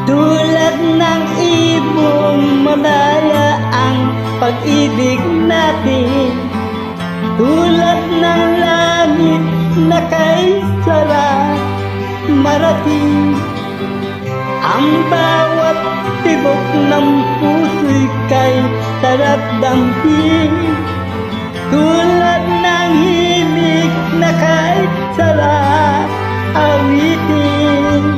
Tulad ng ibong malaya ang pag-ibig natin, tulad ng langit na kay sarap marating. Ang bawat tibok ng puso'y kay sarap damhin, tulad ng himig na kay sarap awitin.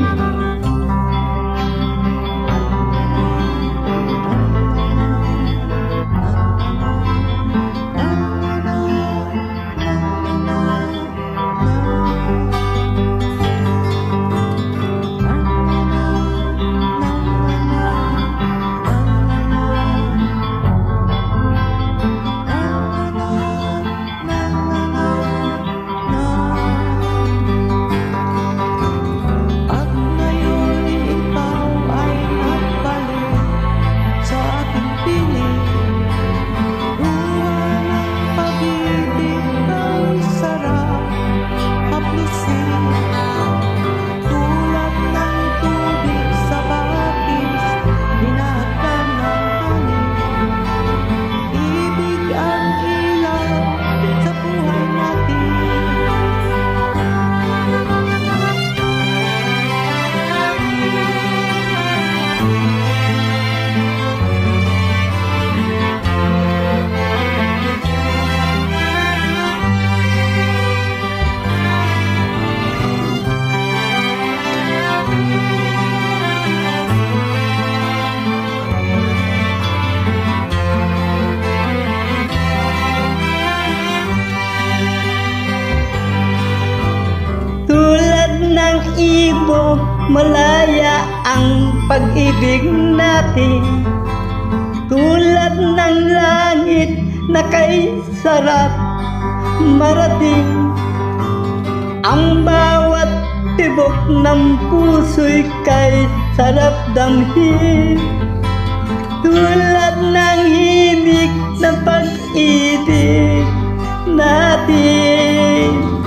Ng ibog malaya ang pag-ibig natin, tulad ng langit na kay sarap marating. Ang bawat tibok ng puso'y kay sarap damhin, tulad ng himig ng pag-ibig natin.